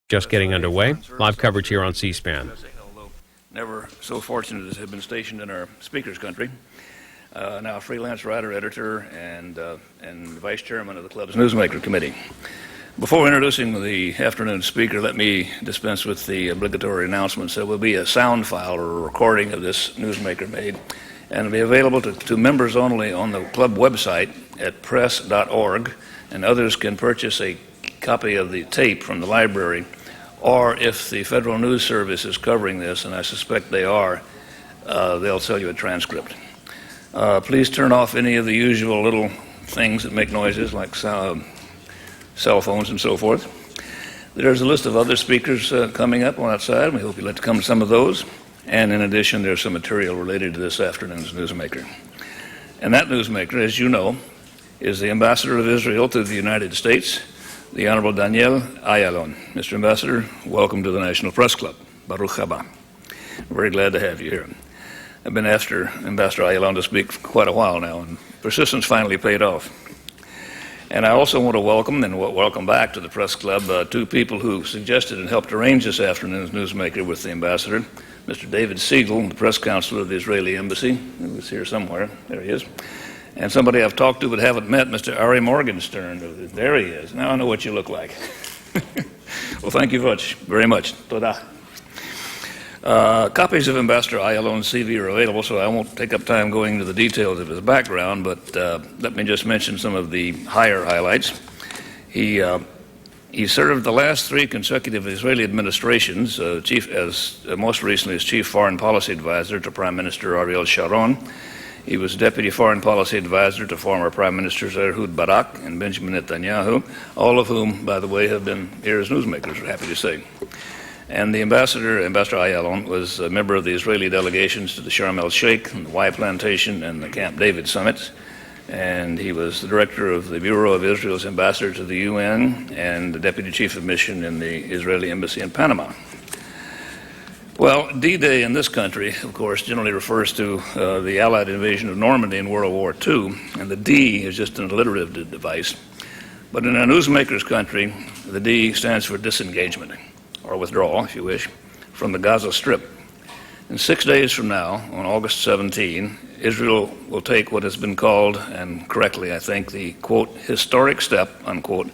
Just getting underway. Live coverage here on C-SPAN. Never so fortunate as to have been stationed in our speaker's country. Now a freelance writer, editor, and vice chairman of the club's Newsmaker Committee. Before introducing the afternoon speaker, let me dispense with the obligatory announcements. There will be a sound file or a recording of this Newsmaker made, and it'll be available to members only on the club website at press.org, and others can purchase a copy of the tape from the library, or if the Federal News Service is covering this, and I suspect they are, they'll sell you a transcript. Please turn off any of the usual little things that make noises, like cell phones and so forth. There's a list of other speakers coming up on outside. We hope you'd like to come to some of those. And in addition, there's some material related to this afternoon's Newsmaker. And that Newsmaker, as you know, is the Ambassador of Israel to the United States, the Honorable Daniel Ayalon. Mr. Ambassador, welcome to the National Press Club. Baruch haba. Very glad to have you here. I've been after Ambassador Ayalon to speak for quite a while now, and persistence finally paid off. And I also want to welcome back to the Press Club two people who suggested and helped arrange this afternoon's Newsmaker with the Ambassador, Mr. David Siegel, the press counselor of the Israeli Embassy, who is here somewhere. There he is. And somebody I've talked to but haven't met, Mr. Ari Morgenstern. There he is. Now I know what you look like. Well, thank you very much. Toda. Copies of Ambassador Ayalon's CV are available, so I won't take up time going into the details of his background, but let me just mention some of the higher highlights. He served the last three consecutive Israeli administrations, most recently as Chief Foreign Policy Advisor to Prime Minister Ariel Sharon. He was Deputy Foreign Policy Advisor to former Prime Ministers Ehud Barak and Benjamin Netanyahu, all of whom, by the way, have been here as newsmakers, we're happy to say. And the Ambassador Ayalon, was a member of the Israeli delegations to the Sharm el-Sheikh, and the Y Plantation, and the Camp David summits. And he was the director of the Bureau of Israel's ambassador to the UN and the deputy chief of mission in the Israeli embassy in Panama. Well, D-Day in this country, of course, generally refers to the Allied invasion of Normandy in World War II, and the D is just an alliterative device. But in a newsmaker's country, the D stands for disengagement, or withdrawal, if you wish, from the Gaza Strip. And 6 days from now, on August 17, Israel will take what has been called, and correctly I think, the, quote, historic step, unquote,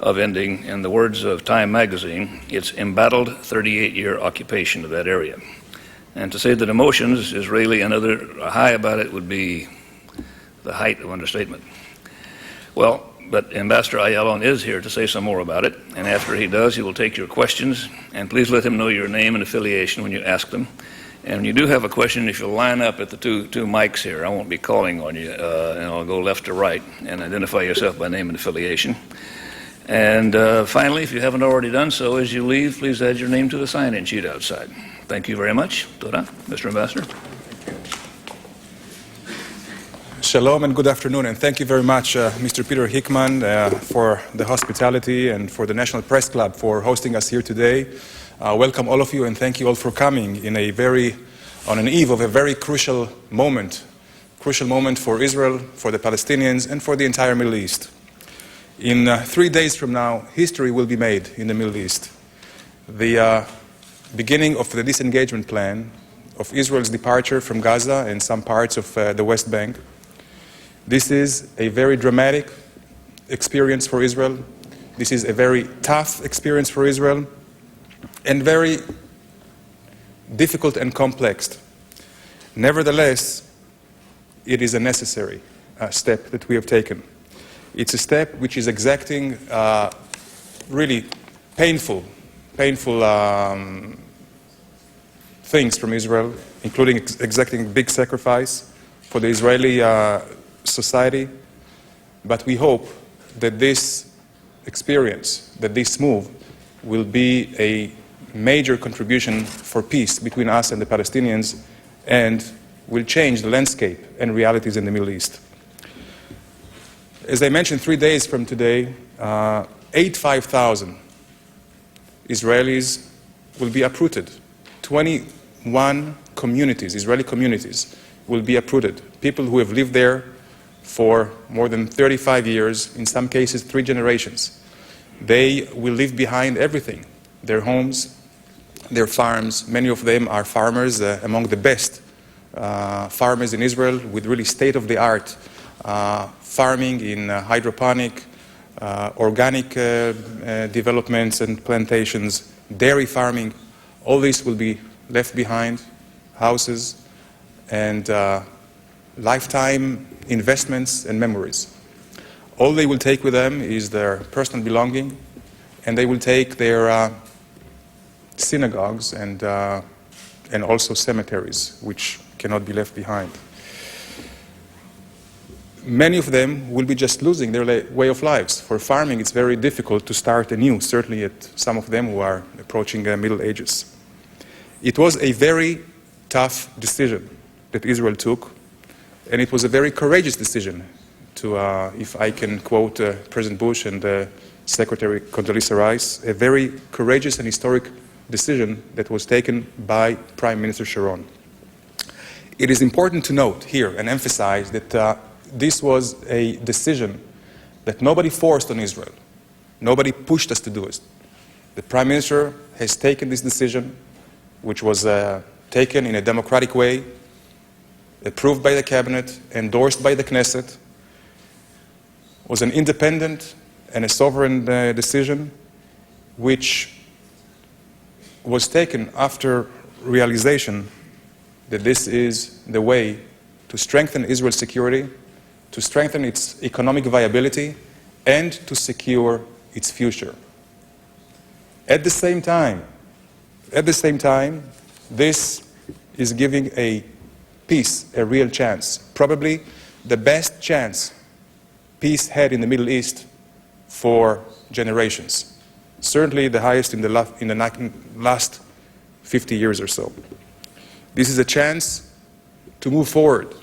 of ending, in the words of Time magazine, its embattled 38-year occupation of that area. And to say that emotions, Israeli and other, are high about it would be the height of understatement. Well, but Ambassador Ayalon is here to say some more about it, and after he does, he will take your questions, and please let him know your name and affiliation when you ask them. And when you do have a question, if you'll line up at the two mics here, I won't be calling on you, and I'll go left to right, and identify yourself by name and affiliation. And finally, if you haven't already done so, as you leave, please add your name to the sign-in sheet outside. Thank you very much. Toda. Mr. Ambassador. Shalom and good afternoon, and thank you very much, Mr. Peter Hickman, for the hospitality, and for the National Press Club for hosting us here today. Welcome all of you, and thank you all for coming on an eve of a very crucial moment for Israel, for the Palestinians, and for the entire Middle East. In 3 days from now, history will be made in the Middle East. The beginning of the disengagement plan of Israel's departure from Gaza and some parts of the West Bank. This is a very dramatic experience for Israel. This is a very tough experience for Israel, and very difficult and complex. Nevertheless, it is a necessary step that we have taken. It's a step which is exacting really painful things from Israel, including exacting big sacrifice for the Israeli society. But we hope that this experience, that this move, will be a major contribution for peace between us and the Palestinians, and will change the landscape and realities in the Middle East. As I mentioned, 3 days from today, 85,000 Israelis will be uprooted. 21 communities, Israeli communities, will be uprooted. People who have lived there for more than 35 years, in some cases 3 generations. They will leave behind everything. their homes, their farms. Many of them are farmers, among the best farmers in Israel, with really state-of-the-art farming in hydroponic, organic developments and plantations, dairy farming. All this will be left behind, houses and lifetime investments and memories. All they will take with them is their personal belonging, and they will take their synagogues and also cemeteries, which cannot be left behind. Many of them will be just losing their way of lives. For farming, it's very difficult to start anew, certainly at some of them who are approaching middle ages. It was a very tough decision that Israel took, and it was a very courageous decision to, if I can quote President Bush and Secretary Condoleezza Rice, a very courageous and historic decision that was taken by Prime Minister Sharon. It is important to note here and emphasize that this was a decision that nobody forced on Israel. Nobody pushed us to do it. The Prime Minister has taken this decision, which was taken in a democratic way, approved by the Cabinet, endorsed by the Knesset, was an independent and a sovereign decision, which was taken after realization that this is the way to strengthen Israel's security, to strengthen its economic viability, and to secure its future. At the same time, this is giving a peace a real chance, probably the best chance peace had in the Middle East for generations, certainly the highest in the last 50 years or so. This is a chance to move forward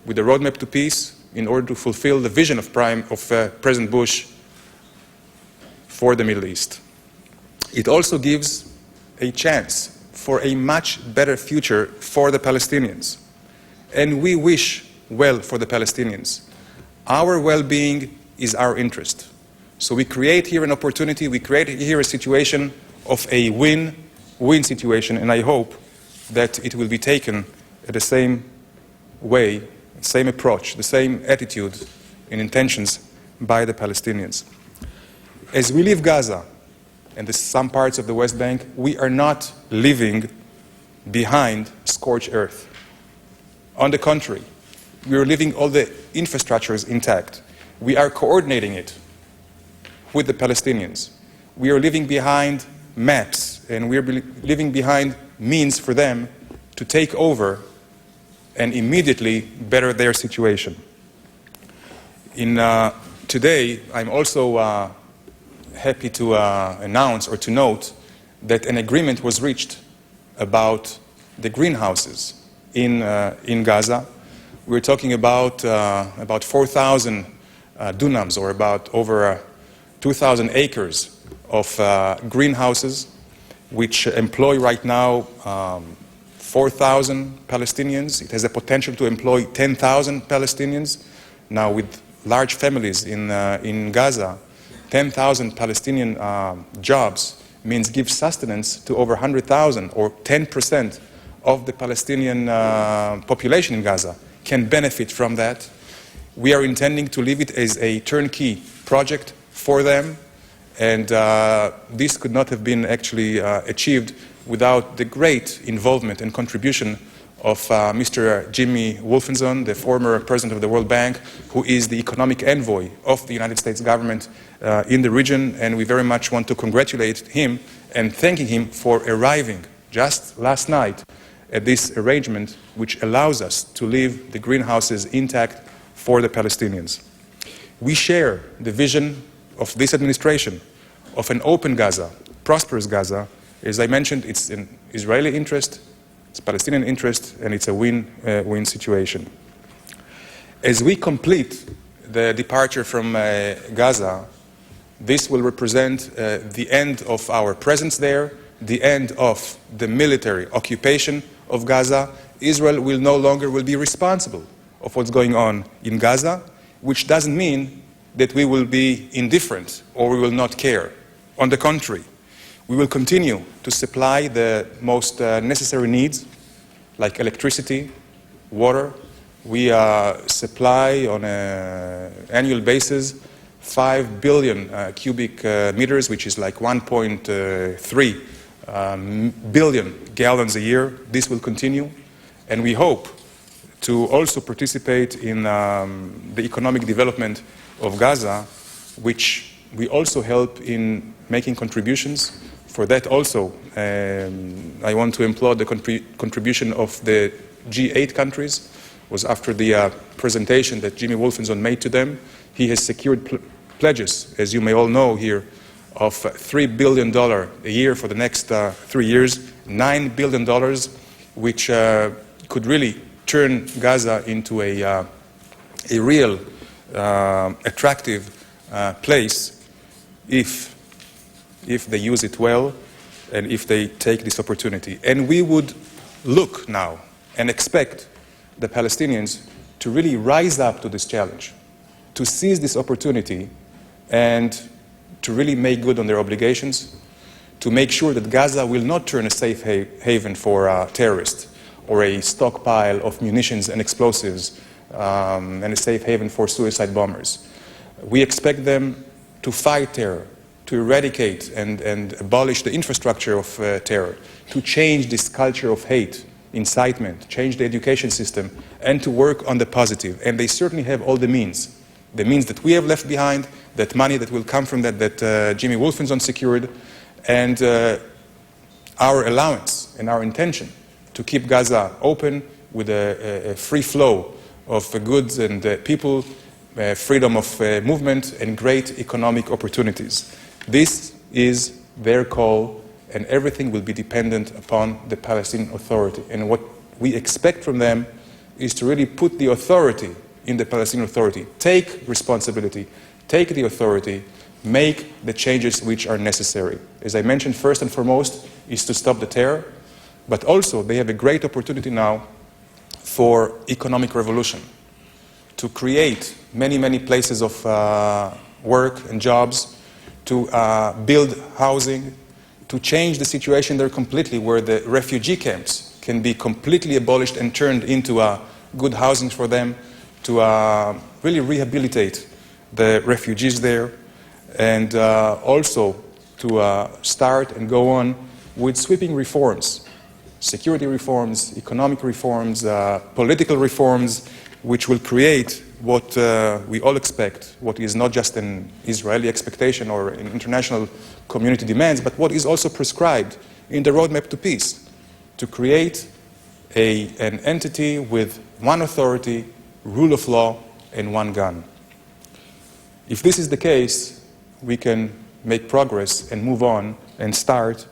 with the roadmap to peace in order to fulfill the vision of President Bush for the Middle East. It also gives a chance for a much better future for the Palestinians. And we wish well for the Palestinians. Our well-being is our interest. So we create here an opportunity, we create here a situation of a win-win situation, and I hope that it will be taken at the same way, same approach, the same attitude and intentions by the Palestinians. As we leave Gaza and some parts of the West Bank, we are not living behind scorched earth. On the contrary, we are leaving all the infrastructures intact. We are coordinating it with the Palestinians. We are leaving behind maps, and we are leaving behind means for them to take over and immediately better their situation. Today, I'm also happy to announce or to note that an agreement was reached about the greenhouses in Gaza. We're talking about 4,000 dunams, or about over 2,000 acres of greenhouses, which employ right now 4,000 Palestinians. It has a potential to employ 10,000 Palestinians. Now, with large families in Gaza, 10,000 Palestinian jobs means give sustenance to over 100,000, or 10% of the Palestinian population in Gaza can benefit from that. We are intending to leave it as a turnkey project for them, and this could not have been actually achieved without the great involvement and contribution of Mr. Jimmy Wolfensohn, the former president of the World Bank, who is the economic envoy of the United States government in the region, and we very much want to congratulate him and thanking him for arriving just last night at this arrangement, which allows us to leave the greenhouses intact for the Palestinians. We share the vision of this administration of an open Gaza, prosperous Gaza. As I mentioned, it's an Israeli interest, it's Palestinian interest, and it's a win-win situation. As we complete the departure from Gaza, this will represent the end of our presence there, the end of the military occupation of Gaza. Israel will no longer be responsible of what's going on in Gaza, which doesn't mean that we will be indifferent or we will not care. On the contrary, We will continue to supply the most necessary needs, like electricity, water. We supply on an annual basis 5 billion cubic meters, which is like 1.3 billion gallons a year. This will continue, and we hope to also participate in the economic development of Gaza, which we also help in making contributions. For that also, I want to applaud the contribution of the G8 countries. It was after the presentation that Jimmy Wolfensohn made to them. He has secured pledges, as you may all know here, of $3 billion a year for the next 3 years, $9 billion, which could really turn Gaza into a real attractive place if they use it well and if they take this opportunity. And we would look now and expect the Palestinians to really rise up to this challenge, to seize this opportunity and to really make good on their obligations, to make sure that Gaza will not turn a safe haven for terrorists or a stockpile of munitions and explosives and a safe haven for suicide bombers. We expect them to fight terror, to eradicate and abolish the infrastructure of terror, to change this culture of hate, incitement, change the education system, and to work on the positive. And they certainly have all the means that we have left behind, that money that will come from that Jimmy Wolfensohn secured, and our allowance and our intention to keep Gaza open with a free flow of goods and people, freedom of movement, and great economic opportunities. This is their call, and everything will be dependent upon the Palestinian Authority. And what we expect from them is to really put the authority in the Palestinian Authority, take responsibility, take the authority, make the changes which are necessary. As I mentioned, first and foremost is to stop the terror, but also they have a great opportunity now for economic revolution, to create many, many places of work and jobs, to build housing, to change the situation there completely, where the refugee camps can be completely abolished and turned into good housing for them, to really rehabilitate the refugees there, and also to start and go on with sweeping reforms, security reforms, economic reforms, political reforms, which will create what we all expect, what is not just an Israeli expectation or an international community demands, but what is also prescribed in the roadmap to peace, to create an entity with one authority, rule of law, and one gun. If this is the case, we can make progress and move on and start